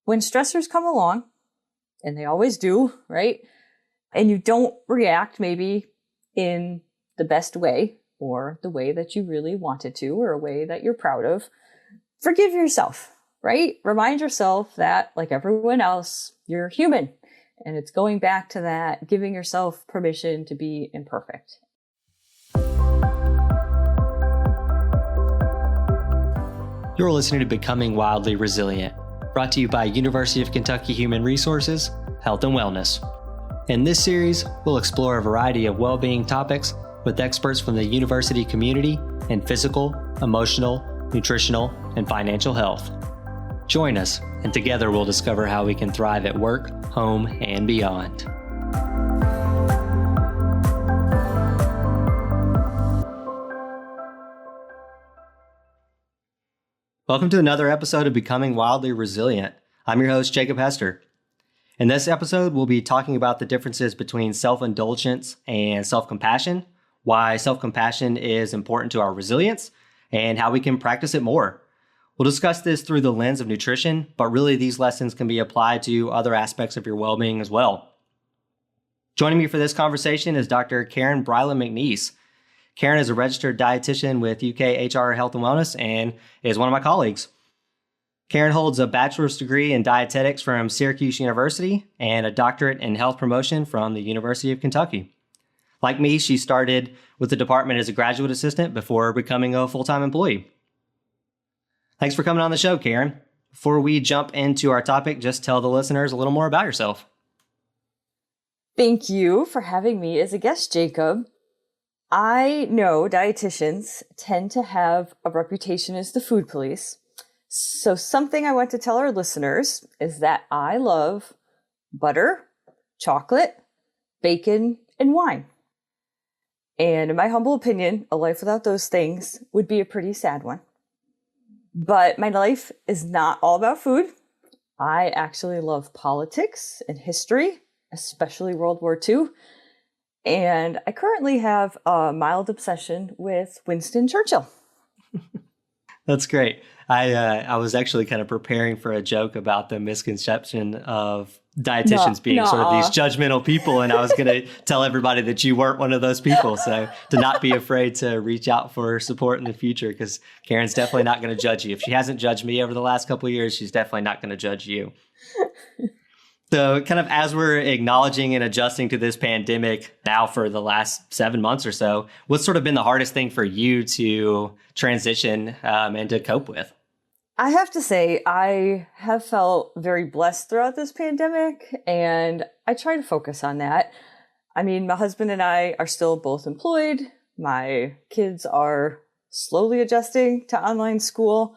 when stressors come along, and they always do, right? And you don't react maybe in the best way or the way that you really wanted to or a way that you're proud of, forgive yourself, right? Remind yourself that, like everyone else, you're human. And it's going back to that, giving yourself permission to be imperfect. You're listening to Becoming Wildly Resilient, brought to you by University of Kentucky Human Resources, Health and Wellness. In this series, we'll explore a variety of well-being topics with experts from the university community in physical, emotional, nutritional, and financial health. Join us, and together we'll discover how we can thrive at work, home, and beyond. Welcome to another episode of Becoming Wildly Resilient. I'm your host, Jakob Hester. In this episode, we'll be talking about the differences between self-indulgence and self-compassion, why self-compassion is important to our resilience, and how we can practice it more. We'll discuss this through the lens of nutrition, but really these lessons can be applied to other aspects of your well-being as well. Joining me for this conversation is Dr. Bryla McNees. Karen is a registered dietitian with UK HR Health and Wellness and is one of my colleagues. Karen holds a bachelor's degree in dietetics from Syracuse University and a doctorate in health promotion from the University of Kentucky. Like me, she started with the department as a graduate assistant before becoming a full-time employee. Thanks for coming on the show, Karen. Before we jump into our topic, just tell the listeners a little more about yourself. Thank you for having me as a guest, Jacob. I know dietitians tend to have a reputation as the food police. So something I want to tell our listeners is that I love butter, chocolate, bacon, and wine. And in my humble opinion, a life without those things would be a pretty sad one. But my life is not all about food. I actually love politics and history, especially World War II. And I currently have a mild obsession with Winston Churchill. That's great. I was actually kind of preparing for a joke about the misconception of dietitians being sort of these judgmental people. And I was going to tell everybody that you weren't one of those people. So to not be afraid to reach out for support in the future, because Karen's definitely not going to judge you. If she hasn't judged me over the last couple of years, she's definitely not going to judge you. So kind of as we're acknowledging and adjusting to this pandemic now for the last 7 months or so, what's sort of been the hardest thing for you to transition and to cope with? I have to say, I have felt very blessed throughout this pandemic, and I try to focus on that. I mean, my husband and I are still both employed. My kids are slowly adjusting to online school,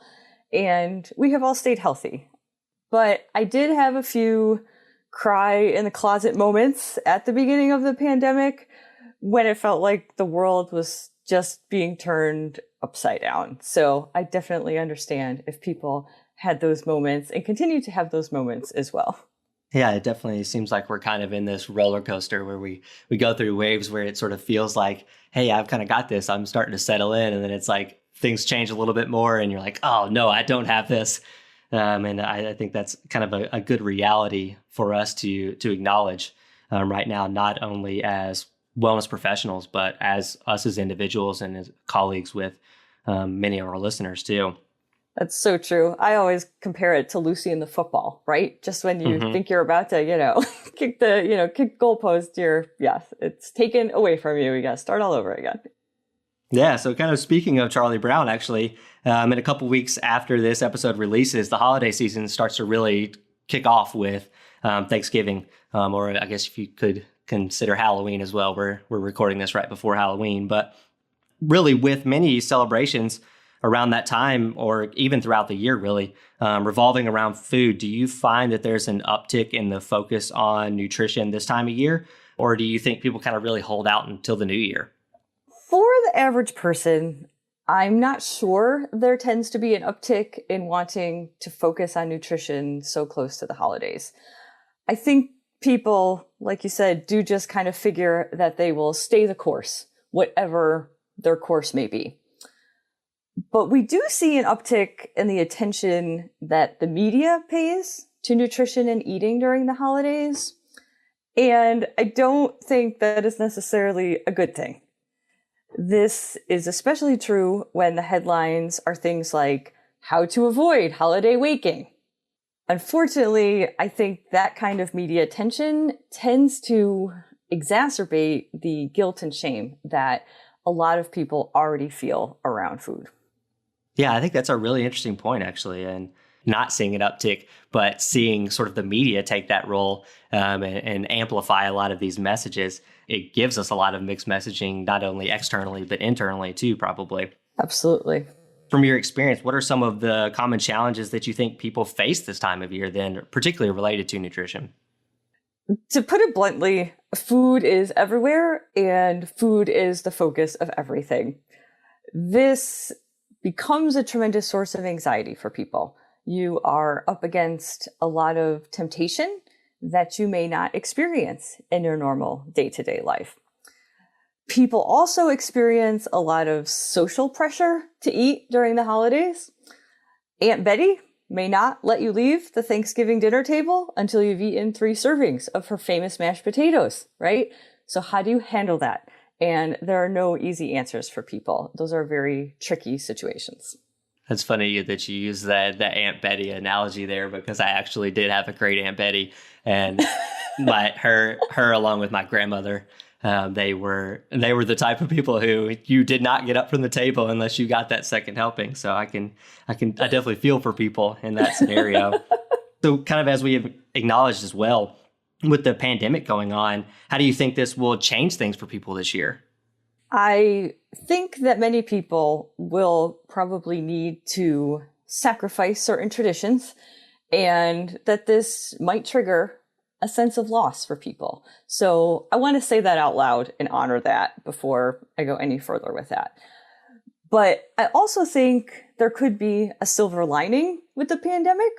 and we have all stayed healthy. But I did have a few cry in the closet moments at the beginning of the pandemic when it felt like the world was just being turned upside down. So I definitely understand if people had those moments and continue to have those moments as well. Yeah, it definitely seems like we're kind of in this roller coaster where we go through waves where it sort of feels like, hey, I've kind of got this. I'm starting to settle in. And then it's like things change a little bit more and you're like, oh, no, I don't have this. And I think that's kind of a good reality for us to acknowledge right now, not only as wellness professionals, but as us as individuals and as colleagues with many of our listeners too. That's so true. I always compare it to Lucy in the football, right? Just when you think you're about to, kick goalpost, it's taken away from you. You got to start all over again. Yeah. So kind of speaking of Charlie Brown, actually, in a couple weeks after this episode releases, the holiday season starts to really kick off with Thanksgiving, or I guess if you could consider Halloween as well. We're recording this right before Halloween, but really with many celebrations around that time, or even throughout the year, really revolving around food. Do you find that there's an uptick in the focus on nutrition this time of year, or do you think people kind of really hold out until the new year? For the average person, I'm not sure there tends to be an uptick in wanting to focus on nutrition so close to the holidays. I think people, like you said, do just kind of figure that they will stay the course, whatever their course may be. But we do see an uptick in the attention that the media pays to nutrition and eating during the holidays. And I don't think that is necessarily a good thing. This is especially true when the headlines are things like how to avoid holiday waking. Unfortunately, I think that kind of media attention tends to exacerbate the guilt and shame that a lot of people already feel around food. Yeah, I think that's a really interesting point, actually, and not seeing an uptick, but seeing sort of the media take that role and amplify a lot of these messages. It gives us a lot of mixed messaging, not only externally, but internally too, probably. Absolutely. From your experience, what are some of the common challenges that you think people face this time of year, then, particularly related to nutrition? To put it bluntly, food is everywhere and food is the focus of everything. This becomes a tremendous source of anxiety for people. You are up against a lot of temptation that you may not experience in your normal day-to-day life. People also experience a lot of social pressure to eat during the holidays. Aunt Betty may not let you leave the Thanksgiving dinner table until you've eaten 3 servings of her famous mashed potatoes, right? So how do you handle that? And there are no easy answers for people. Those are very tricky situations. That's funny that you use that Aunt Betty analogy there, because I actually did have a great Aunt Betty, and her along with my grandmother, they were the type of people who you did not get up from the table unless you got that second helping. So I definitely feel for people in that scenario. So kind of as we have acknowledged as well, with the pandemic going on, how do you think this will change things for people this year? I think that many people will probably need to sacrifice certain traditions, and that this might trigger a sense of loss for people. So I want to say that out loud and honor that before I go any further with that. But I also think there could be a silver lining with the pandemic.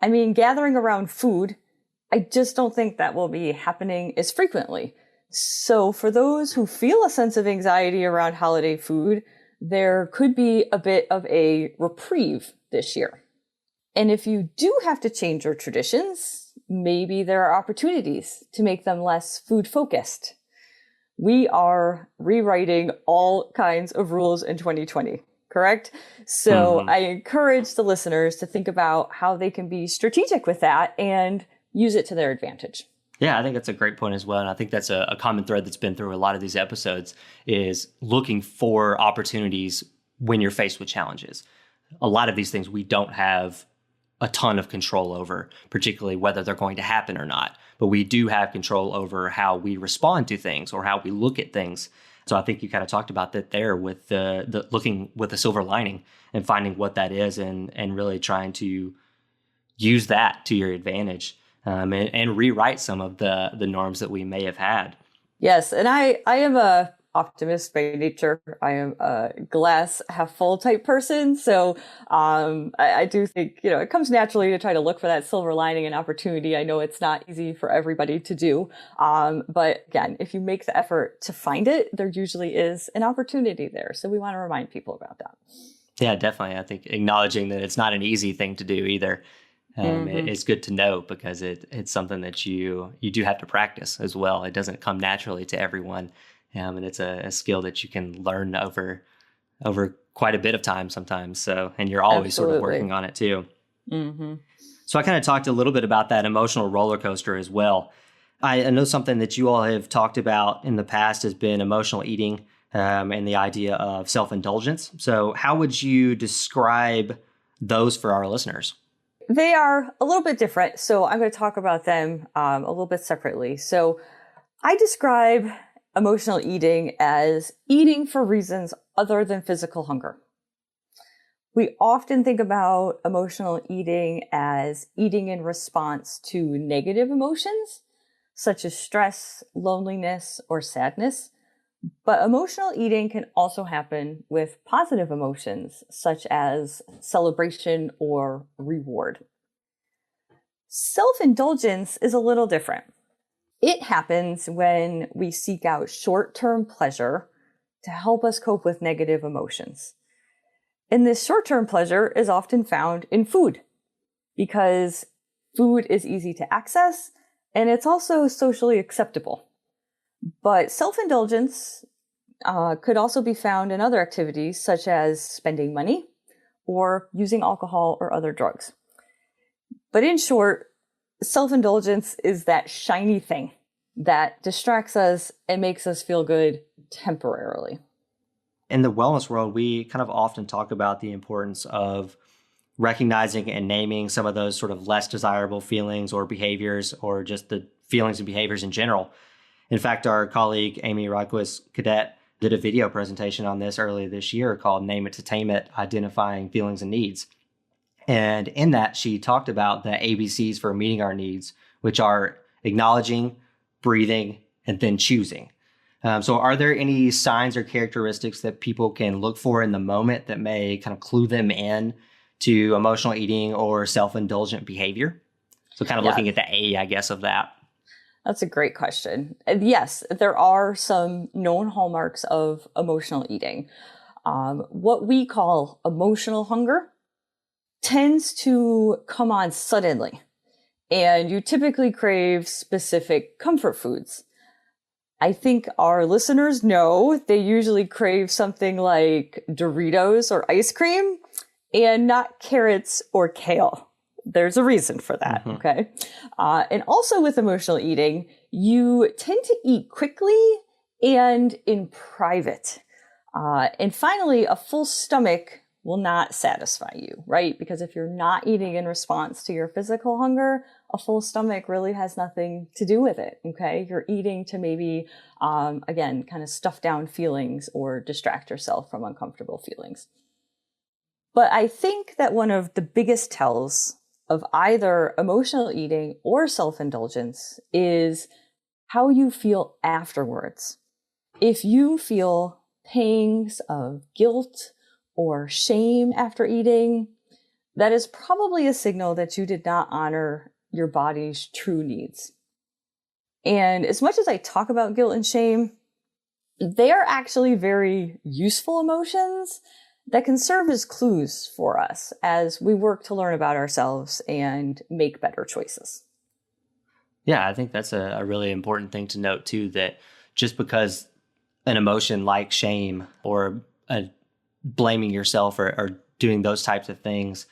I mean, gathering around food, I just don't think that will be happening as frequently. So for those who feel a sense of anxiety around holiday food, there could be a bit of a reprieve this year. And if you do have to change your traditions, maybe there are opportunities to make them less food focused. We are rewriting all kinds of rules in 2020, correct? So I encourage the listeners to think about how they can be strategic with that and use it to their advantage. Yeah, I think that's a great point as well. And I think that's a common thread that's been through a lot of these episodes, is looking for opportunities when you're faced with challenges. A lot of these things we don't have a ton of control over, particularly whether they're going to happen or not. But we do have control over how we respond to things or how we look at things. So I think you kind of talked about that there with the looking with the silver lining and finding what that is, and really trying to use that to your advantage. And rewrite some of the norms that we may have had. Yes, and I am a optimist by nature. I am a glass half full type person. So I do think, it comes naturally to try to look for that silver lining and opportunity. I know it's not easy for everybody to do. But again, if you make the effort to find it, there usually is an opportunity there. So we want to remind people about that. Yeah, definitely. I think acknowledging that it's not an easy thing to do either. It's good to know, because it's something that you do have to practice as well. It doesn't come naturally to everyone. And it's a skill that you can learn over quite a bit of time sometimes. So, and you're always sort of working on it too. So I kind of talked a little bit about that emotional roller coaster as well. I know something that you all have talked about in the past has been emotional eating and the idea of self-indulgence. So how would you describe those for our listeners? They are a little bit different, so I'm going to talk about them a little bit separately. So I describe emotional eating as eating for reasons other than physical hunger. We often think about emotional eating as eating in response to negative emotions, such as stress, loneliness, or sadness. But emotional eating can also happen with positive emotions, such as celebration or reward. Self-indulgence is a little different. It happens when we seek out short-term pleasure to help us cope with negative emotions. And this short-term pleasure is often found in food, because Food is easy to access, and it's also socially acceptable. But self-indulgence could also be found in other activities, such as spending money or using alcohol or other drugs. But in short, self-indulgence is that shiny thing that distracts us and makes us feel good temporarily. In the wellness world, we kind of often talk about the importance of recognizing and naming some of those sort of less desirable feelings or behaviors, or just the feelings and behaviors in general. In fact, our colleague Amy Rodquist-Cadet did a video presentation on this earlier this year called Name It to Tame It, Identifying Feelings and Needs. And in that, she talked about the ABCs for meeting our needs, which are acknowledging, breathing, and then choosing. So are there any signs or characteristics that people can look for in the moment that may kind of clue them in to emotional eating or self-indulgent behavior? So kind of looking at the A, I guess, of that. That's a great question. Yes, there are some known hallmarks of emotional eating. What we call emotional hunger tends to come on suddenly, and you typically crave specific comfort foods. I think our listeners know they usually crave something like Doritos or ice cream and not carrots or kale. There's a reason for that, okay? And also with emotional eating, you tend to eat quickly and in private. And finally, a full stomach will not satisfy you, right? Because if you're not eating in response to your physical hunger, a full stomach really has nothing to do with it, okay? You're eating to maybe, again, kind of stuff down feelings or distract yourself from uncomfortable feelings. But I think that one of the biggest tells of either emotional eating or self-indulgence is how you feel afterwards. If you feel pangs of guilt or shame after eating, that is probably a signal that you did not honor your body's true needs. And as much as I talk about guilt and shame, they are actually very useful emotions that can serve as clues for us as we work to learn about ourselves and make better choices. Yeah, I think that's a really important thing to note too, that just because an emotion like shame or blaming yourself or doing those types of things,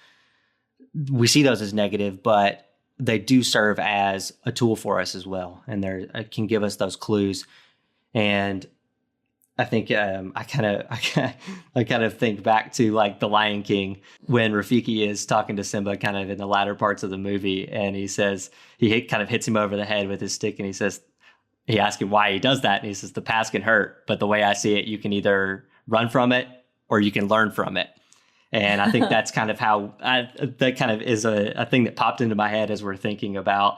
we see those as negative, but they do serve as a tool for us as well. And they can give us those clues. And I think I kind of think back to like The Lion King when Rafiki is talking to Simba kind of in the latter parts of the movie, and he says kind of hits him over the head with his stick, and he asks him why he does that, and he says the past can hurt, but the way I see it, you can either run from it or you can learn from it. And I think that's kind of how that kind of is a thing that popped into my head as we're thinking about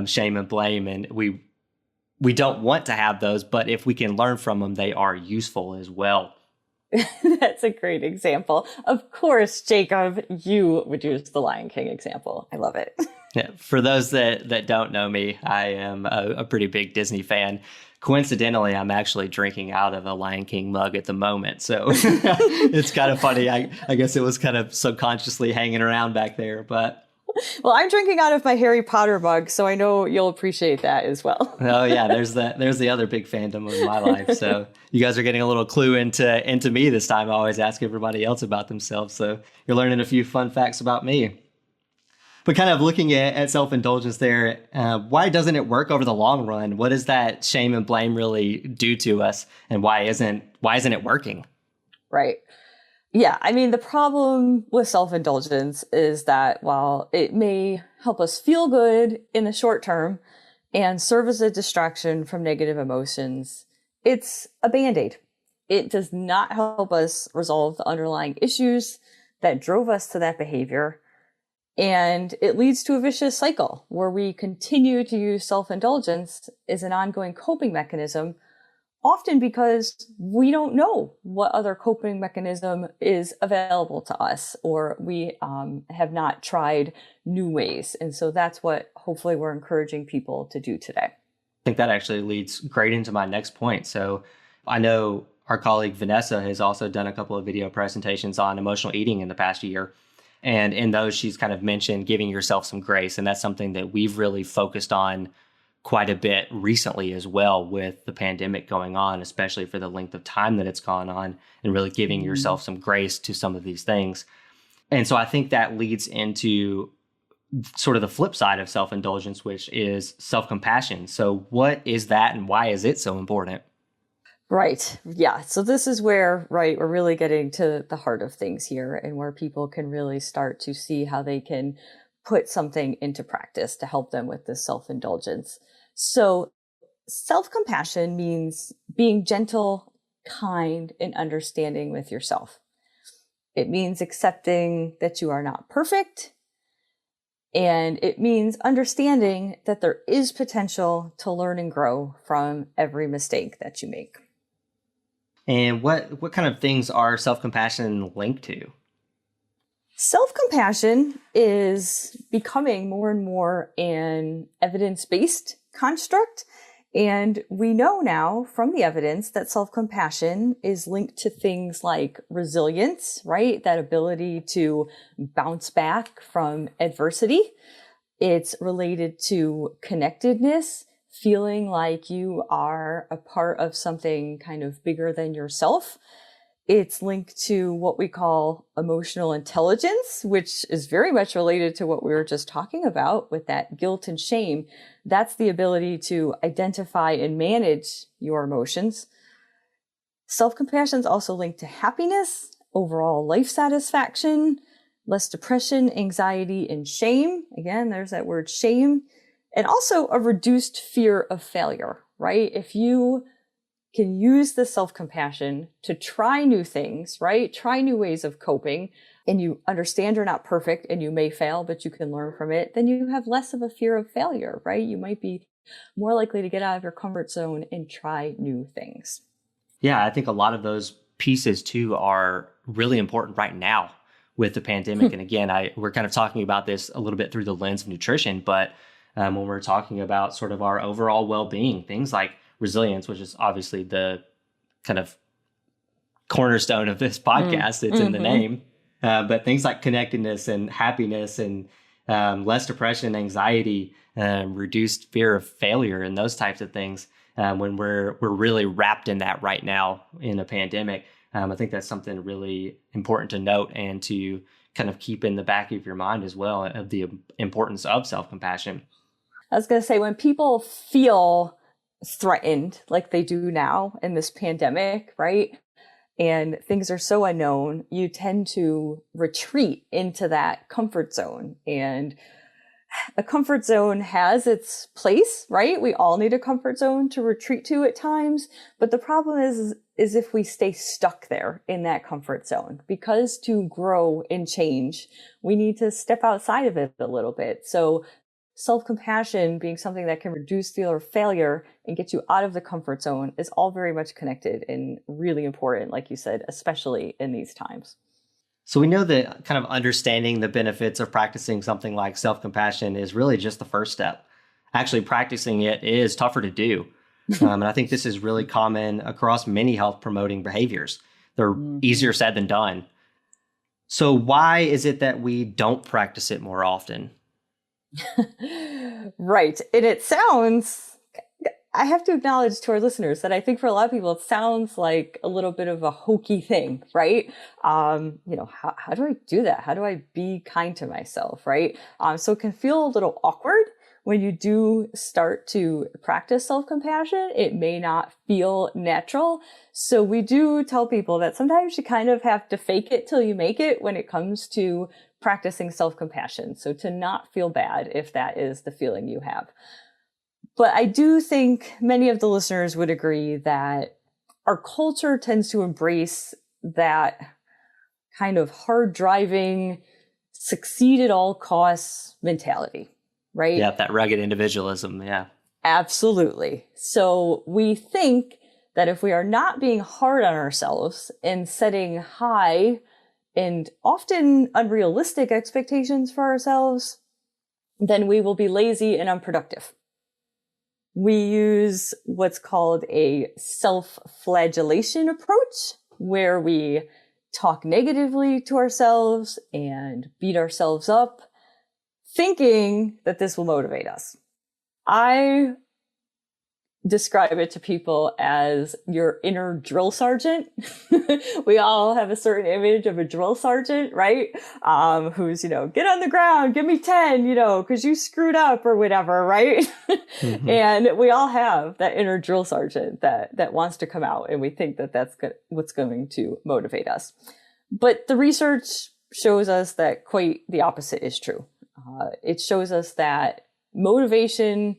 shame and blame, and we don't want to have those, but if we can learn from them, they are useful as well. That's a great example. Of course, Jacob, you would use the Lion King example. I love it. Yeah, for those that don't know me, I am a pretty big Disney fan. Coincidentally, I'm actually drinking out of a Lion King mug at the moment. So it's kind of funny. I guess it was kind of subconsciously hanging around back there, but... Well, I'm drinking out of my Harry Potter mug, so I know you'll appreciate that as well. Oh yeah, there's the other big fandom of my life. So you guys are getting a little clue into me this time. I always ask everybody else about themselves, so you're learning a few fun facts about me. But kind of looking at self-indulgence there, why doesn't it work over the long run? What does that shame and blame really do to us, and why isn't it working? Right. Yeah, I mean, the problem with self-indulgence is that while it may help us feel good in the short term and serve as a distraction from negative emotions, it's a Band-Aid. It does not help us resolve the underlying issues that drove us to that behavior. And it leads to a vicious cycle where we continue to use self-indulgence as an ongoing coping mechanism, often because we don't know what other coping mechanism is available to us, or we have not tried new ways. And so that's what hopefully we're encouraging people to do today. I think that actually leads great into my next point. So I know our colleague Vanessa has also done a couple of video presentations on emotional eating in the past year. And in those, she's kind of mentioned giving yourself some grace. And that's something that we've really focused on quite a bit recently as well, with the pandemic going on, especially for the length of time that it's gone on, and really giving yourself some grace to some of these things. And so I think that leads into sort of the flip side of self-indulgence, which is self-compassion. So what is that, and why is it so important? Right. Yeah. So this is where, right, we're really getting to the heart of things here, and where people can really start to see how they can put something into practice to help them with this self-indulgence. So self-compassion means being gentle, kind, and understanding with yourself. It means accepting that you are not perfect. And it means understanding that there is potential to learn and grow from every mistake that you make. And what kind of things are self-compassion linked to? Self-compassion is becoming more and more an evidence-based construct. And we know now from the evidence that self-compassion is linked to things like resilience, right? That ability to bounce back from adversity. It's related to connectedness, feeling like you are a part of something kind of bigger than yourself. It's linked to what we call emotional intelligence, which is very much related to what we were just talking about with that guilt and shame. That's the ability to identify and manage your emotions. Self-compassion is also linked to happiness, overall life satisfaction, less depression, anxiety, and shame. Again, there's that word shame. And also a reduced fear of failure, right? If you can use the self-compassion to try new things, right? Try new ways of coping, and you understand you're not perfect and you may fail, but you can learn from it, then you have less of a fear of failure, right? You might be more likely to get out of your comfort zone and try new things. Yeah, I think a lot of those pieces too are really important right now with the pandemic. And again, we're kind of talking about this a little bit through the lens of nutrition, but when we're talking about sort of our overall well-being, things like resilience, which is obviously the kind of cornerstone of this podcast, it's in the name, but things like connectedness and happiness and less depression and anxiety, reduced fear of failure, and those types of things, when we're really wrapped in that right now in a pandemic. I think that's something really important to note and to kind of keep in the back of your mind as well, of the importance of self-compassion. I was going to say, when people feel threatened like they do now in this pandemic, right? And things are so unknown, you tend to retreat into that comfort zone. And a comfort zone has its place, right? We all need a comfort zone to retreat to at times. But the problem is if we stay stuck there in that comfort zone, because to grow and change, we need to step outside of it a little bit. So self-compassion being something that can reduce fear of failure and get you out of the comfort zone is all very much connected and really important, like you said, especially in these times. So we know that kind of understanding the benefits of practicing something like self-compassion is really just the first step. Actually, practicing it is tougher to do. And I think this is really common across many health promoting behaviors. They're easier said than done. So why is it that we don't practice it more often? Right. And it sounds, I have to acknowledge to our listeners that I think for a lot of people, it sounds like a little bit of a hokey thing, right? How do I do that? How do I be kind to myself, right? So it can feel a little awkward when you do start to practice self-compassion. It may not feel natural. So we do tell people that sometimes you kind of have to fake it till you make it when it comes to practicing self-compassion. So to not feel bad if that is the feeling you have. But I do think many of the listeners would agree that our culture tends to embrace that kind of hard driving, succeed at all costs mentality, right? Yeah, that rugged individualism. Yeah. Absolutely. So we think that if we are not being hard on ourselves and setting high and often unrealistic expectations for ourselves, then we will be lazy and unproductive. We use what's called a self-flagellation approach, where we talk negatively to ourselves and beat ourselves up, thinking that this will motivate us. I describe it to people as your inner drill sergeant. We all have a certain image of a drill sergeant, right? Who's, get on the ground, give me 10, cause you screwed up or whatever, right? Mm-hmm. And we all have that inner drill sergeant that wants to come out, and we think that that's what's going to motivate us. But the research shows us that quite the opposite is true. It shows us that motivation,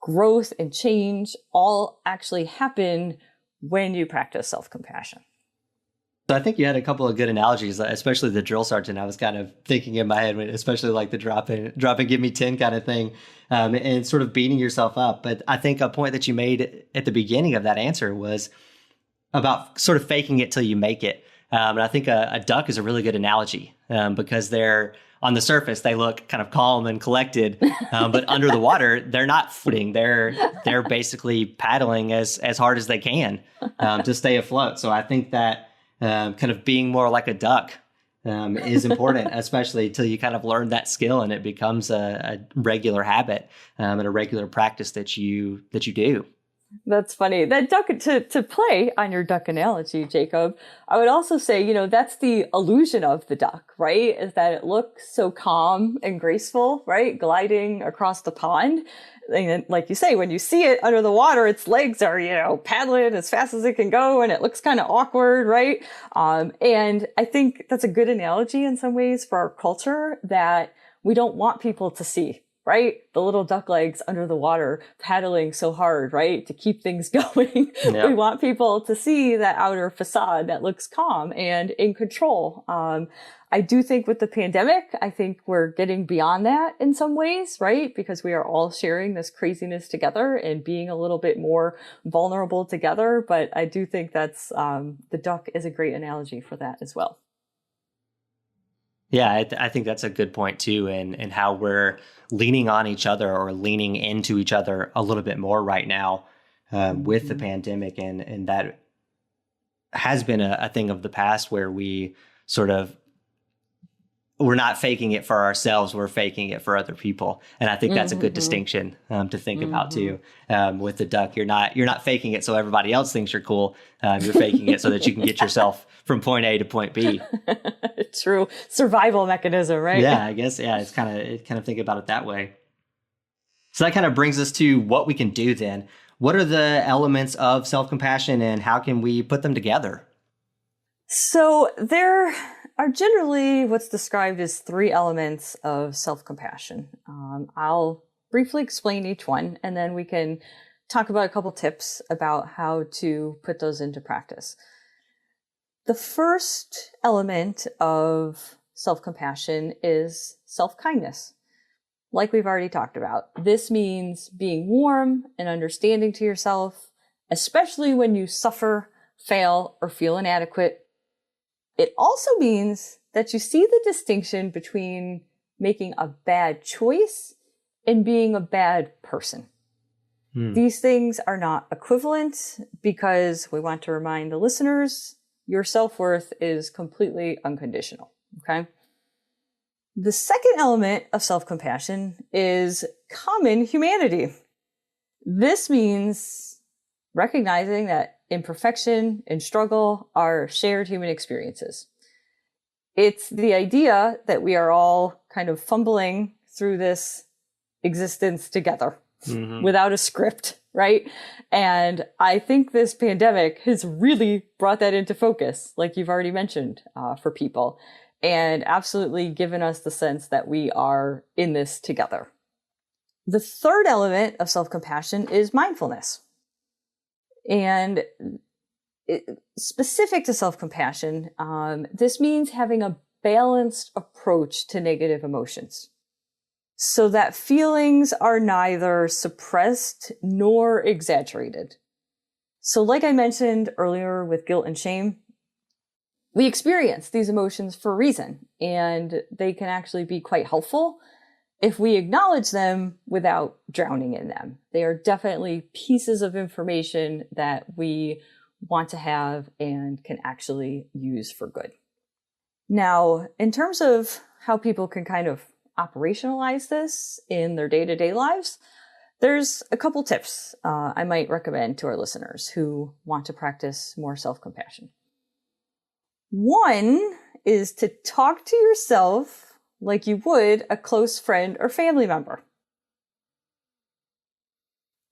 growth, and change all actually happen when you practice self-compassion. So I think you had a couple of good analogies, especially the drill sergeant. I was kind of thinking in my head, especially like the drop and give me 10 kind of thing, and sort of beating yourself up. But I think a point that you made at the beginning of that answer was about sort of faking it till you make it. And I think a duck is a really good analogy, because they're on the surface, they look kind of calm and collected, but under the water, they're not floating. They're basically paddling as hard as they can to stay afloat. So I think that kind of being more like a duck is important, especially till you kind of learn that skill and it becomes a regular habit and a regular practice that you do. That's funny. That duck, to play on your duck analogy, Jacob, I would also say, that's the illusion of the duck, right? Is that it looks so calm and graceful, right? Gliding across the pond. And like you say, when you see it under the water, its legs are, paddling as fast as it can go, and it looks kind of awkward, right? And I think that's a good analogy in some ways for our culture that we don't want people to see. Right? The little duck legs under the water paddling so hard, right? To keep things going. Yeah. We want people to see that outer facade that looks calm and in control. I do think with the pandemic, I think we're getting beyond that in some ways, right? Because we are all sharing this craziness together and being a little bit more vulnerable together. But I do think that's, the duck is a great analogy for that as well. Yeah, I think that's a good point too, and how we're leaning on each other or leaning into each other a little bit more right now with the pandemic, and that has been a thing of the past where we're not faking it for ourselves, we're faking it for other people, and I think that's a good distinction to think about too. With the duck, you're not faking it so everybody else thinks you're cool. You're faking it so that you can get yourself from point A to point B. True survival mechanism, right? Yeah, I guess. Yeah, it's kind of think about it that way. So that kind of brings us to what we can do then. What are the elements of self-compassion, and how can we put them together? So there are generally what's described as 3 elements of self-compassion. I'll briefly explain each one, and then we can talk about a couple tips about how to put those into practice. The first element of self-compassion is self-kindness. Like we've already talked about, this means being warm and understanding to yourself, especially when you suffer, fail, or feel inadequate. It also means that you see the distinction between making a bad choice and being a bad person. These things are not equivalent, because we want to remind the listeners, your self-worth is completely unconditional, okay? The second element of self-compassion is common humanity. This means recognizing that imperfection and struggle are shared human experiences. It's the idea that we are all kind of fumbling through this existence together without a script, right? And I think this pandemic has really brought that into focus, like you've already mentioned, for people, and absolutely given us the sense that we are in this together. The third element of self-compassion is mindfulness. And specific to self-compassion, this means having a balanced approach to negative emotions, so that feelings are neither suppressed nor exaggerated. So like I mentioned earlier with guilt and shame, we experience these emotions for a reason, and they can actually be quite helpful if we acknowledge them without drowning in them. They are definitely pieces of information that we want to have and can actually use for good. Now, in terms of how people can kind of operationalize this in their day-to-day lives, there's a couple tips I might recommend to our listeners who want to practice more self-compassion. One is to talk to yourself like you would a close friend or family member.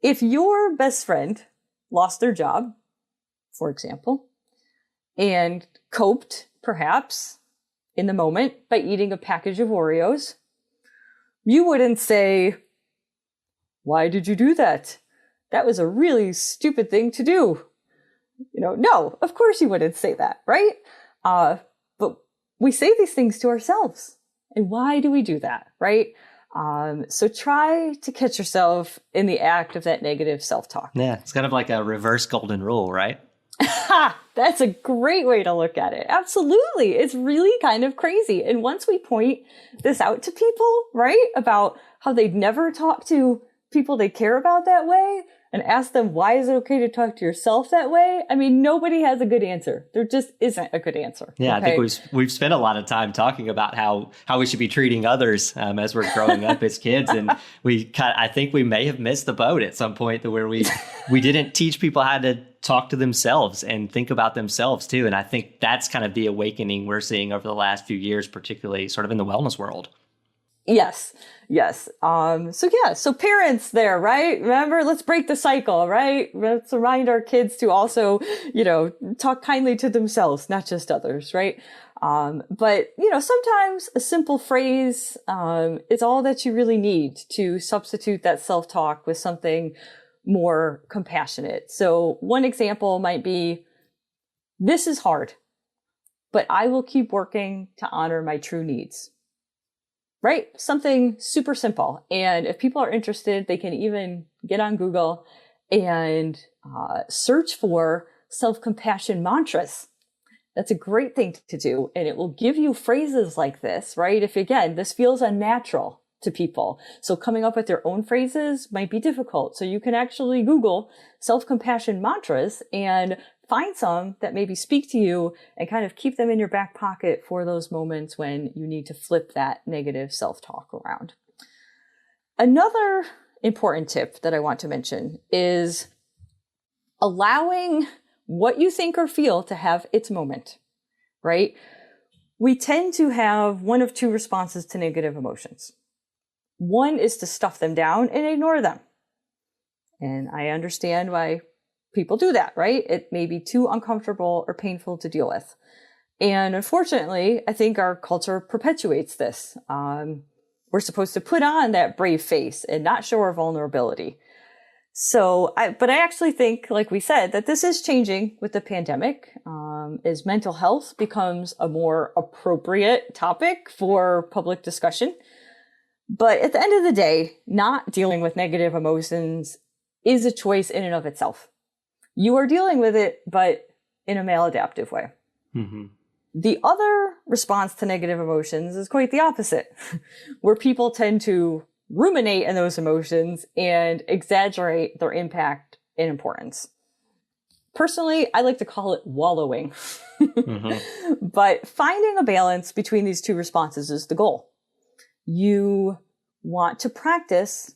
If your best friend lost their job, for example, and coped, perhaps, in the moment by eating a package of Oreos, you wouldn't say, "Why did you do that? That was a really stupid thing to do." No, of course you wouldn't say that, right? But we say these things to ourselves. And why do we do that, right? So try to catch yourself in the act of that negative self-talk. Yeah, it's kind of like a reverse golden rule, right? That's a great way to look at it. Absolutely. It's really kind of crazy. And once we point this out to people, right, about how they'd never talk to people they care about that way and ask them, why is it okay to talk to yourself that way? I mean, nobody has a good answer. There just isn't a good answer. Yeah, okay? I think we've spent a lot of time talking about how we should be treating others as we're growing up as kids. And I think we may have missed the boat at some point where we didn't teach people how to talk to themselves and think about themselves too. And I think that's kind of the awakening we're seeing over the last few years, particularly sort of in the wellness world. Yes. So parents there, right? Remember, let's break the cycle, right? Let's remind our kids to also, talk kindly to themselves, not just others, right? But sometimes a simple phrase, is all that you really need to substitute that self-talk with something more compassionate. So one example might be, "This is hard, but I will keep working to honor my true needs." Right? Something super simple. And if people are interested, they can even get on Google and search for self-compassion mantras. That's a great thing to do. And it will give you phrases like this, right? If again, this feels unnatural to people. So coming up with your own phrases might be difficult. So you can actually Google self-compassion mantras and find some that maybe speak to you and kind of keep them in your back pocket for those moments when you need to flip that negative self-talk around. Another important tip that I want to mention is allowing what you think or feel to have its moment, right? We tend to have one of two responses to negative emotions. One is to stuff them down and ignore them. And I understand why people do that, right? It may be too uncomfortable or painful to deal with. And unfortunately, I think our culture perpetuates this. We're supposed to put on that brave face and not show our vulnerability. But I actually think, like we said, that this is changing with the pandemic, as mental health becomes a more appropriate topic for public discussion. But at the end of the day, not dealing with negative emotions is a choice in and of itself. You are dealing with it, but in a maladaptive way. Mm-hmm. The other response to negative emotions is quite the opposite, where people tend to ruminate in those emotions and exaggerate their impact and importance. Personally, I like to call it wallowing. Mm-hmm. But finding a balance between these two responses is the goal. You want to practice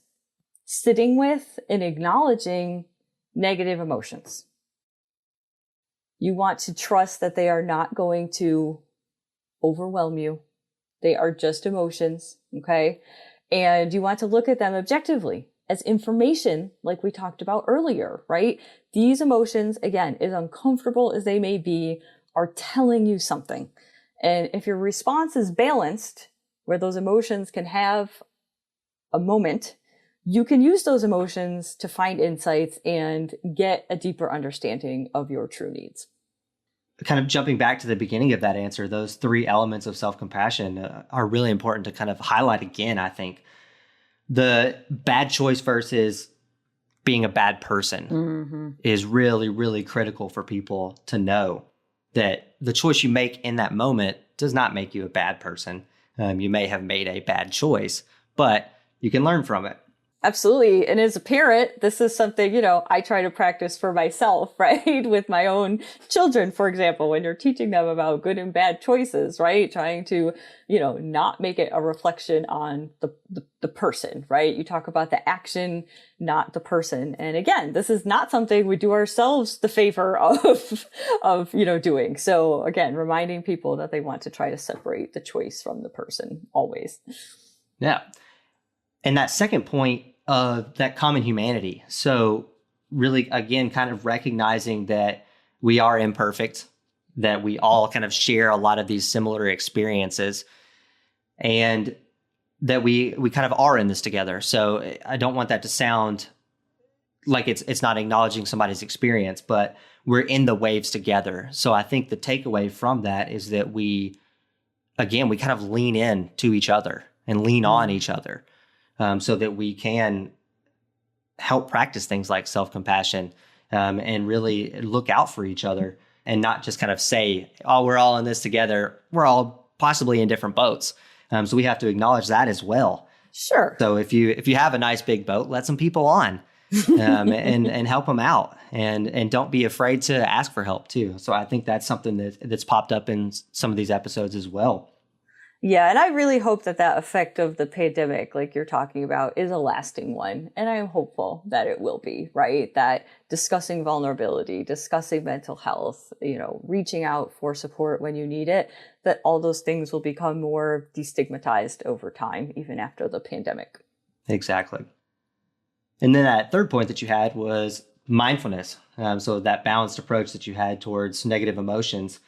sitting with and acknowledging negative emotions. You want to trust that they are not going to overwhelm you. They are just emotions, okay? And you want to look at them objectively as information, like we talked about earlier, right? These emotions, again, as uncomfortable as they may be, are telling you something. And if your response is balanced, where those emotions can have a moment, you can use those emotions to find insights and get a deeper understanding of your true needs. Kind of jumping back to the beginning of that answer, those three elements of self-compassion are really important to kind of highlight again, I think. The bad choice versus being a bad person is really, really critical for people to know that the choice you make in that moment does not make you a bad person. You may have made a bad choice, but you can learn from it. Absolutely. And as a parent, this is something, I try to practice for myself, right? With my own children, for example, when you're teaching them about good and bad choices, right? Trying to, not make it a reflection on the person, right? You talk about the action, not the person. And again, this is not something we do ourselves the favor of, doing. So again, reminding people that they want to try to separate the choice from the person always. Yeah. And that second point of that common humanity. So really, again, kind of recognizing that we are imperfect, that we all kind of share a lot of these similar experiences, and that we kind of are in this together. So I don't want that to sound like it's not acknowledging somebody's experience, but we're in the waves together. So I think the takeaway from that is that we kind of lean in to each other and lean on each other. So that we can help practice things like self-compassion and really look out for each other and not just kind of say, oh, we're all in this together. We're all possibly in different boats. So we have to acknowledge that as well. Sure. So if you have a nice big boat, let some people on and help them out and don't be afraid to ask for help too. So I think that's something that's popped up in some of these episodes as well. Yeah, and I really hope that effect of the pandemic, like you're talking about, is a lasting one. And I am hopeful that it will be, right? That discussing vulnerability, discussing mental health, reaching out for support when you need it, that all those things will become more destigmatized over time, even after the pandemic. Exactly. And then that third point that you had was mindfulness. So that balanced approach that you had towards negative emotions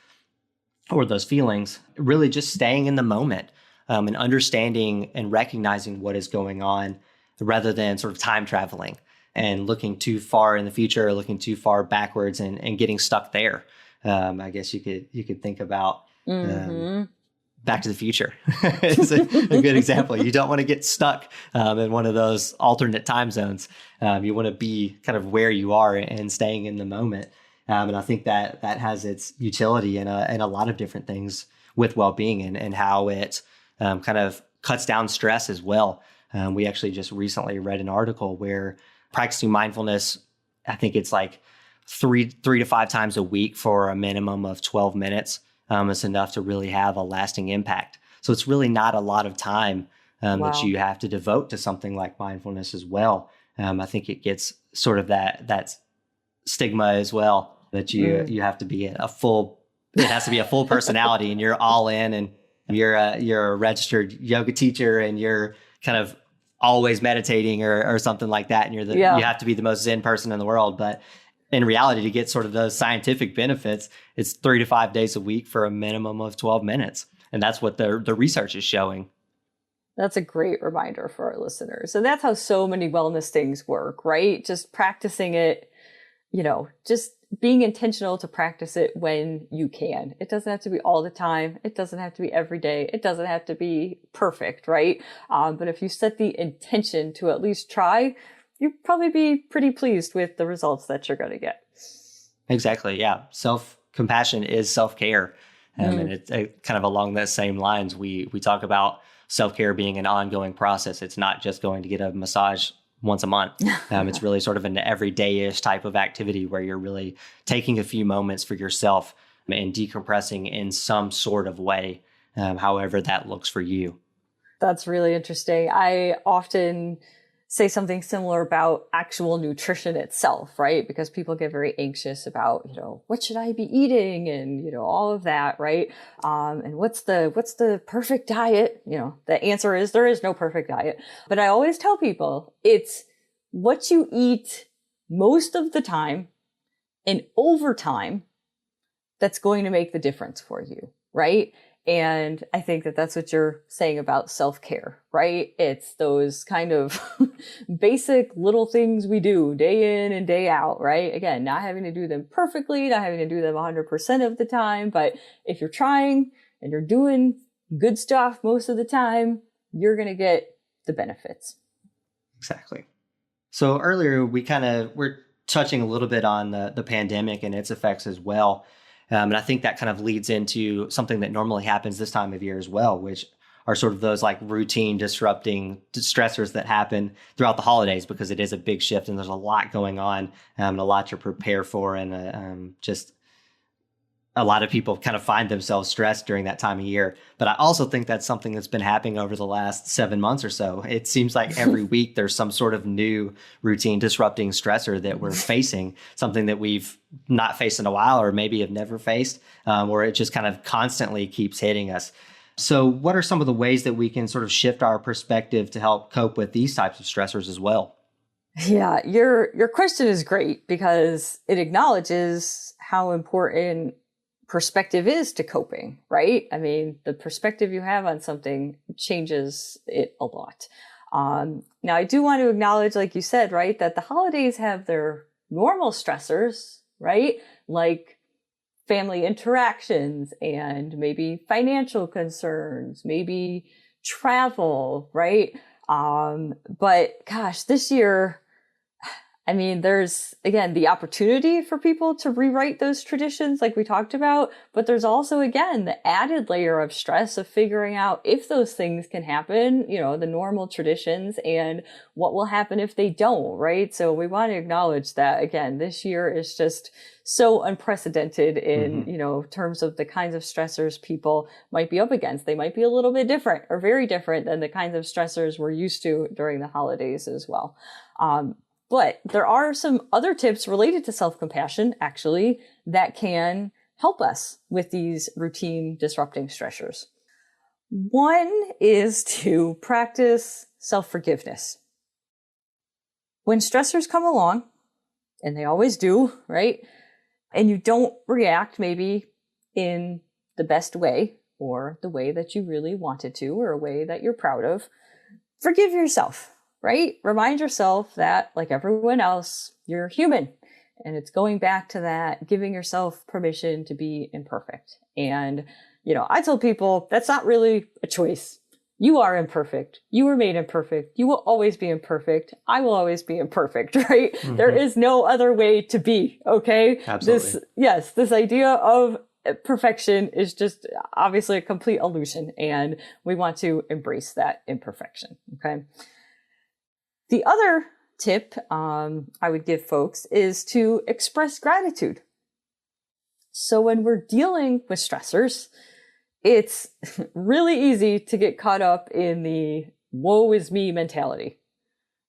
or those feelings, really just staying in the moment and understanding and recognizing what is going on rather than sort of time traveling and looking too far in the future or looking too far backwards and getting stuck there. I guess you could think about Back to the Future. It's a good example. You don't want to get stuck in one of those alternate time zones. You want to be kind of where you are and staying in the moment. And I think that has its utility in a lot of different things with well-being and how it kind of cuts down stress as well. We actually just recently read an article where practicing mindfulness, I think it's like three to 5 times a week for a minimum of 12 minutes is enough to really have a lasting impact. So it's really not a lot of time that you have to devote to something like mindfulness as well. I think it gets sort of that stigma as well, that you have to be it has to be a full personality and you're all in and you're a registered yoga teacher and you're kind of always meditating or something like that. And you have to be the most Zen person in the world. But in reality, to get sort of those scientific benefits, it's 3 to 5 days a week for a minimum of 12 minutes. And that's what the research is showing. That's a great reminder for our listeners. And that's how so many wellness things work, right? Just practicing it, just being intentional to practice it when you can. It doesn't have to be all the time. It doesn't have to be every day. It doesn't have to be perfect, right? But if you set the intention to at least try, you'd probably be pretty pleased with the results that you're going to get. Exactly. Yeah. Self-compassion is self-care. And it's kind of along those same lines. We talk about self-care being an ongoing process. It's not just going to get a massage once a month. It's really sort of an everyday-ish type of activity where you're really taking a few moments for yourself and decompressing in some sort of way, however that looks for you. That's really interesting. I often say something similar about actual nutrition itself, right? Because people get very anxious about, what should I be eating and, all of that, right? And what's the perfect diet? The answer is there is no perfect diet. But I always tell people it's what you eat most of the time and over time that's going to make the difference for you, right? And I think that that's what you're saying about self-care, right? It's those kind of basic little things we do day in and day out, right? Again, not having to do them perfectly, not having to do them 100% of the time, but if you're trying and you're doing good stuff most of the time, you're going to get the benefits. Exactly. So earlier we're touching a little bit on the pandemic and its effects as well. And I think that kind of leads into something that normally happens this time of year as well, which are sort of those like routine disrupting stressors that happen throughout the holidays, because it is a big shift and there's a lot going on and a lot to prepare for. And just a lot of people kind of find themselves stressed during that time of year. But I also think that's something that's been happening over the last 7 months or so. It seems like every week there's some sort of new routine disrupting stressor that we're facing, something that we've not faced in a while or maybe have never faced, or it just kind of constantly keeps hitting us. So what are some of the ways that we can sort of shift our perspective to help cope with these types of stressors as well? Yeah, your question is great because it acknowledges how important perspective is to coping, right? I mean, the perspective you have on something changes it a lot. Now, I do want to acknowledge, like you said, right, that the holidays have their normal stressors, right? Like family interactions and maybe financial concerns, maybe travel, right? But gosh, this year, I mean, there's, again, the opportunity for people to rewrite those traditions like we talked about, but there's also, again, the added layer of stress of figuring out if those things can happen, you know, the normal traditions, and what will happen if they don't, right? So we want to acknowledge that, again, this year is just so unprecedented in, you know, terms of the kinds of stressors people might be up against. They might be a little bit different or very different than the kinds of stressors we're used to during the holidays as well. But there are some other tips related to self-compassion, actually, that can help us with these routine disrupting stressors. One is to practice self-forgiveness. When stressors come along, and they always do, right? And you don't react maybe in the best way or the way that you really wanted to or a way that you're proud of, forgive yourself. Right? Remind yourself that, like everyone else, you're human. And it's going back to that, giving yourself permission to be imperfect. And, you know, I tell people that's not really a choice. You are imperfect. You were made imperfect. You will always be imperfect. I will always be imperfect, right? There is no other way to be, okay? Absolutely. This idea of perfection is just obviously a complete illusion. And we want to embrace that imperfection, okay? The other tip I would give folks is to express gratitude. So when we're dealing with stressors, it's really easy to get caught up in the woe is me mentality.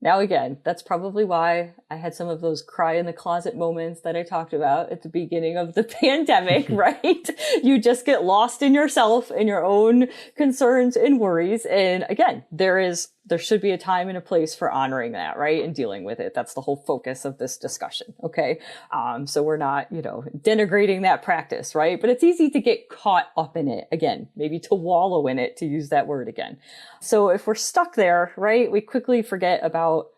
Now, again, that's probably why I had some of those cry in the closet moments that I talked about at the beginning of the pandemic, right? You just get lost in yourself and your own concerns and worries. And again, there should be a time and a place for honoring that, right? And dealing with it. That's the whole focus of this discussion. Okay. So we're not, you know, denigrating that practice, right? But it's easy to get caught up in it again, maybe to wallow in it, to use that word again. So if we're stuck there, right, we quickly forget about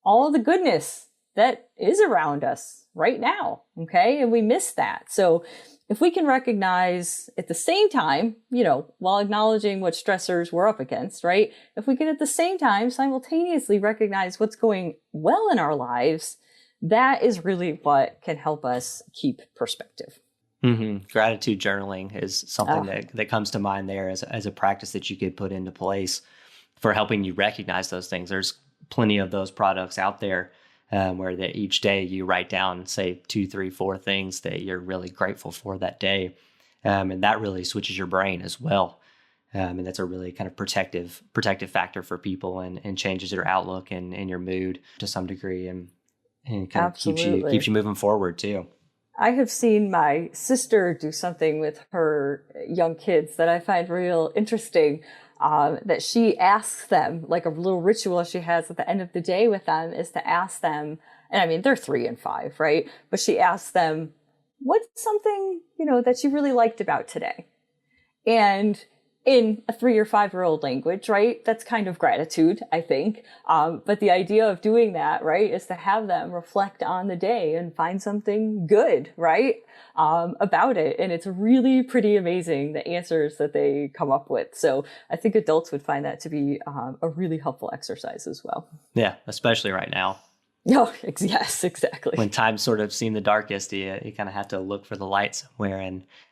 all of the goodness that is around us right now. Okay. And we miss that. So if we can recognize at the same time, you know, while acknowledging what stressors we're up against, right? If we can at the same time simultaneously recognize what's going well in our lives, that is really what can help us keep perspective. Gratitude journaling is something that comes to mind there as a practice that you could put into place for helping you recognize those things. There's plenty of those products out there. Where that each day you write down, say, 2, 3, 4 things that you're really grateful for that day. And that really switches your brain as well. And that's a really kind of protective factor for people and changes your outlook and your mood to some degree and kind of keeps you moving forward too. I have seen my sister do something with her young kids that I find real interesting. That she asks them, like a little ritual she has at the end of the day with them is to ask them, and I mean, they're 3 and 5, right? But she asks them, what's something, you know, that you really liked about today? And in a 3 or 5-year-old language, right? That's kind of gratitude, I think. But the idea of doing that, right, is to have them reflect on the day and find something good, right? About it. And it's really pretty amazing, the answers that they come up with. So I think adults would find that to be a really helpful exercise as well. Yeah, especially right now. Oh, yes, exactly. When times sort of seem the darkest, you kind of have to look for the light somewhere.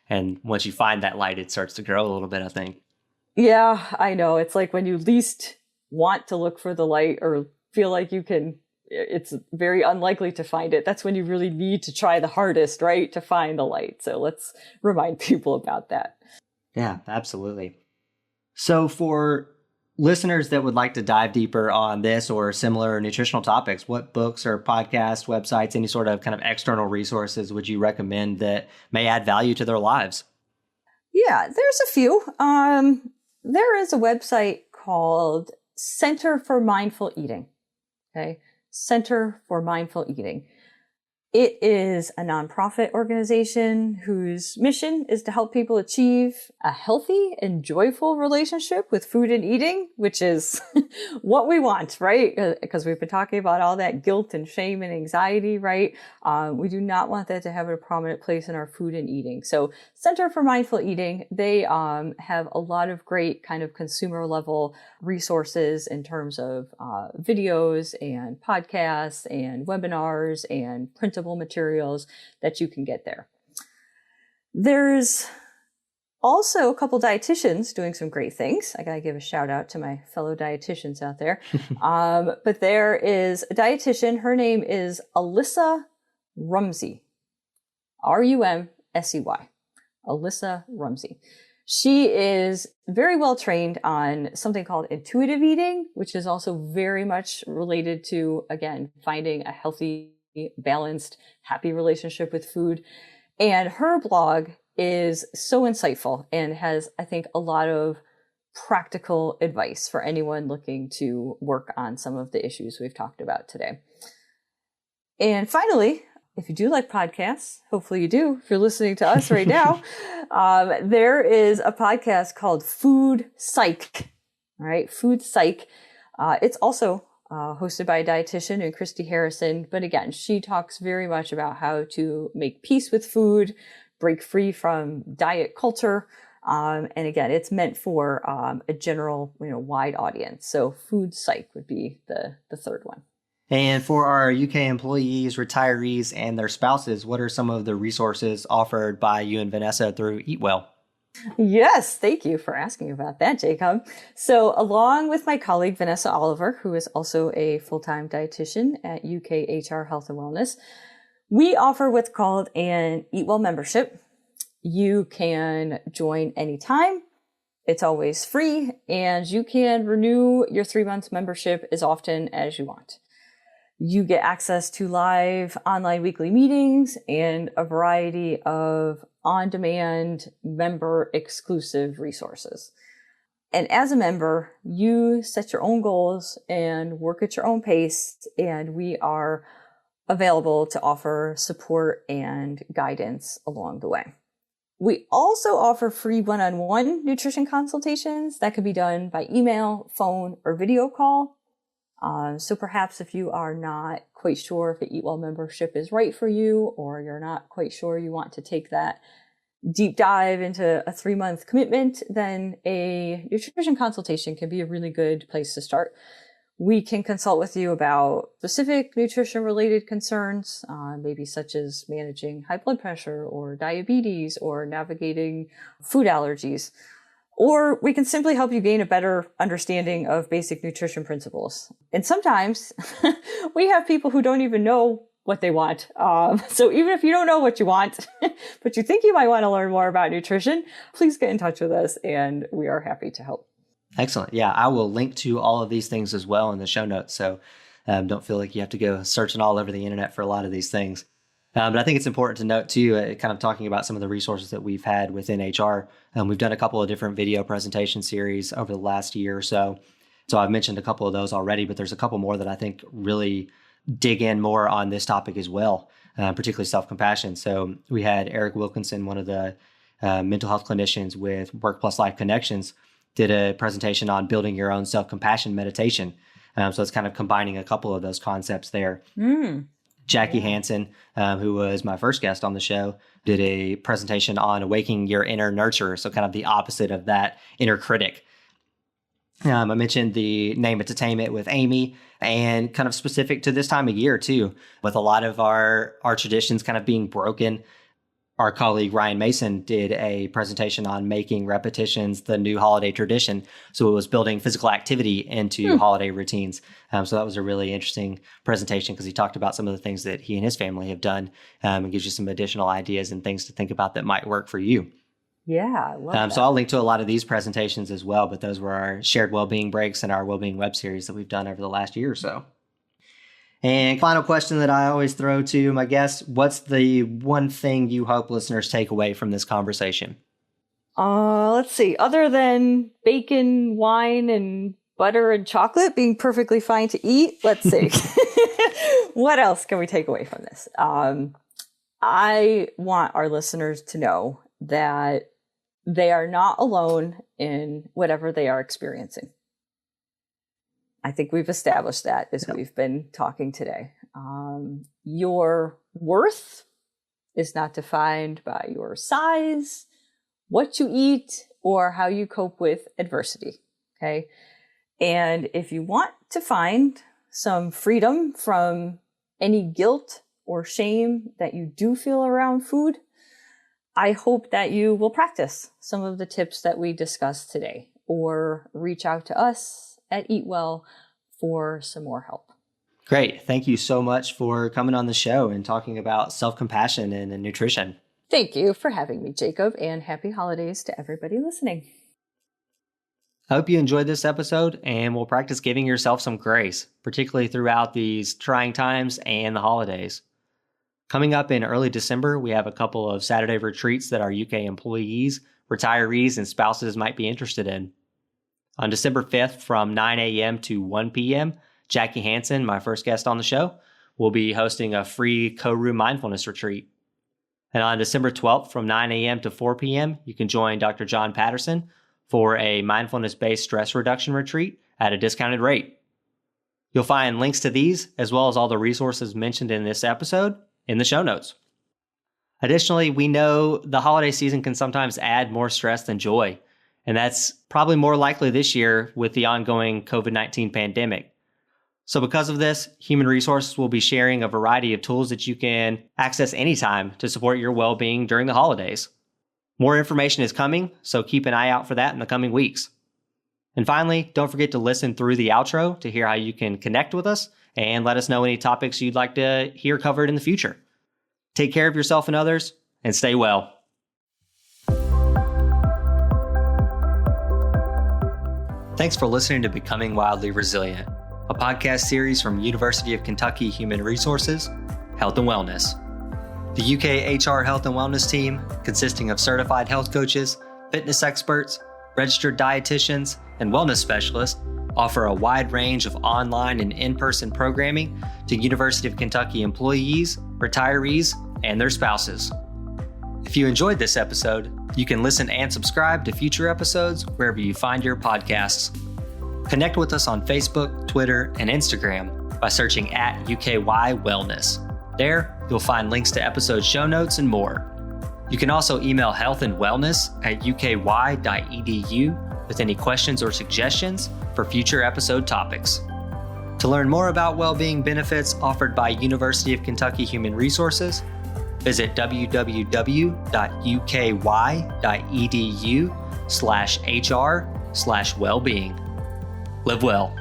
And once you find that light, it starts to grow a little bit, I think. Yeah, I know. It's like when you least want to look for the light or feel like it's very unlikely to find it. That's when you really need to try the hardest, right? To find the light. So let's remind people about that. Yeah, absolutely. So for listeners that would like to dive deeper on this or similar nutritional topics, what books or podcasts, websites, any sort of kind of external resources would you recommend that may add value to their lives? Yeah, there's a few. There is a website called Center for Mindful Eating. Okay. Center for Mindful Eating. It is a nonprofit organization whose mission is to help people achieve a healthy and joyful relationship with food and eating, which is what we want, right? Because we've been talking about all that guilt and shame and anxiety, right? We do not want that to have a prominent place in our food and eating. So Center for Mindful Eating, they have a lot of great kind of consumer level resources in terms of videos and podcasts and webinars and printable materials that you can get there. There's also a couple dietitians doing some great things. I gotta give a shout out to my fellow dietitians out there. But there is a dietitian. Her name is Alyssa Rumsey. Rumsey. Alyssa Rumsey. She is very well trained on something called intuitive eating, which is also very much related to, again, finding a healthy, balanced, happy relationship with food. And her blog is so insightful and has, I think, a lot of practical advice for anyone looking to work on some of the issues we've talked about today. And finally, if you do like podcasts, hopefully you do, if you're listening to us right now, there is a podcast called Food Psych, all right? Food Psych. It's also hosted by a dietitian and Christy Harrison. But again, she talks very much about how to make peace with food, break free from diet culture. And again, it's meant for a general, wide audience. So Food Psych would be the third one. And for our UK employees, retirees, and their spouses, what are some of the resources offered by you and Vanessa through Eat Well? Yes, thank you for asking about that, Jacob. So along with my colleague, Vanessa Oliver, who is also a full-time dietitian at UK HR Health and Wellness, we offer what's called an Eat Well membership. You can join anytime. It's always free, and you can renew your 3-month membership as often as you want. You get access to live online weekly meetings and a variety of on-demand member exclusive resources. And as a member, you set your own goals and work at your own pace, and we are available to offer support and guidance along the way. We also offer free one-on-one nutrition consultations that can be done by email, phone, or video call. So perhaps if you are not quite sure if the Eat Well membership is right for you, or you're not quite sure you want to take that deep dive into a 3-month commitment, then a nutrition consultation can be a really good place to start. We can consult with you about specific nutrition related concerns, maybe such as managing high blood pressure or diabetes or navigating food allergies. Or we can simply help you gain a better understanding of basic nutrition principles. And sometimes we have people who don't even know what they want. So even if you don't know what you want, but you think you might want to learn more about nutrition, please get in touch with us and we are happy to help. Excellent. Yeah, I will link to all of these things as well in the show notes. So don't feel like you have to go searching all over the internet for a lot of these things. But I think it's important to note too, kind of talking about some of the resources that we've had within HR. We've done a couple of different video presentation series over the last year or so. So I've mentioned a couple of those already, but there's a couple more that I think really dig in more on this topic as well, particularly self-compassion. So we had Eric Wilkinson, one of the mental health clinicians with Work Plus Life Connections, did a presentation on building your own self-compassion meditation. So it's kind of combining a couple of those concepts there. Jackie Hansen, who was my first guest on the show, did a presentation on awakening your inner nurturer. So kind of the opposite of that inner critic. I mentioned the Name It to Tame It with Amy, and kind of specific to this time of year too, with a lot of our traditions kind of being broken. our colleague Ryan Mason did a presentation on making repetitions the new holiday tradition. So it was building physical activity into holiday routines. So that was a really interesting presentation because he talked about some of the things that he and his family have done and gives you some additional ideas and things to think about that might work for you. Yeah, I love that. So I'll link to a lot of these presentations as well, but those were our shared well-being breaks and our well-being web series that we've done over the last year or so. And final question that I always throw to my guests, what's the one thing you hope listeners take away from this conversation? Let's see. Other than bacon, wine, and butter and chocolate being perfectly fine to eat, let's see. What else can we take away from this? I want our listeners to know that they are not alone in whatever they are experiencing. I think we've established that as we've been talking today. Your worth is not defined by your size, what you eat, or how you cope with adversity. Okay. And if you want to find some freedom from any guilt or shame that you do feel around food, I hope that you will practice some of the tips that we discussed today, or reach out to us at Eat Well for some more help. Great. Thank you so much for coming on the show and talking about self-compassion and nutrition. Thank you for having me, Jacob, and happy holidays to everybody listening. I hope you enjoyed this episode, and we'll practice giving yourself some grace, particularly throughout these trying times and the holidays. Coming up in early December, we have a couple of Saturday retreats that our UK employees, retirees, and spouses might be interested in. On December 5th from 9 a.m. to 1 p.m., Jackie Hansen, my first guest on the show, will be hosting a free co-room mindfulness retreat. And on December 12th from 9 a.m. to 4 p.m., you can join Dr. John Patterson for a mindfulness-based stress reduction retreat at a discounted rate. You'll find links to these, as well as all the resources mentioned in this episode, in the show notes. Additionally, we know the holiday season can sometimes add more stress than joy. And that's probably more likely this year with the ongoing COVID-19 pandemic. So because of this, Human Resources will be sharing a variety of tools that you can access anytime to support your well-being during the holidays. More information is coming, so keep an eye out for that in the coming weeks. And finally, don't forget to listen through the outro to hear how you can connect with us and let us know any topics you'd like to hear covered in the future. Take care of yourself and others, and stay well. Thanks for listening to Becoming Wildly Resilient, a podcast series from University of Kentucky Human Resources, Health and Wellness. The UK HR Health and Wellness team, consisting of certified health coaches, fitness experts, registered dietitians, and wellness specialists, offer a wide range of online and in-person programming to University of Kentucky employees, retirees, and their spouses. If you enjoyed this episode, you can listen and subscribe to future episodes wherever you find your podcasts. Connect with us on Facebook, Twitter, and Instagram by searching at UKY Wellness. There, you'll find links to episode show notes and more. You can also email healthandwellness@uky.edu with any questions or suggestions for future episode topics. To learn more about well-being benefits offered by University of Kentucky Human Resources, visit www.uky.edu/HR/wellbeing. Live well.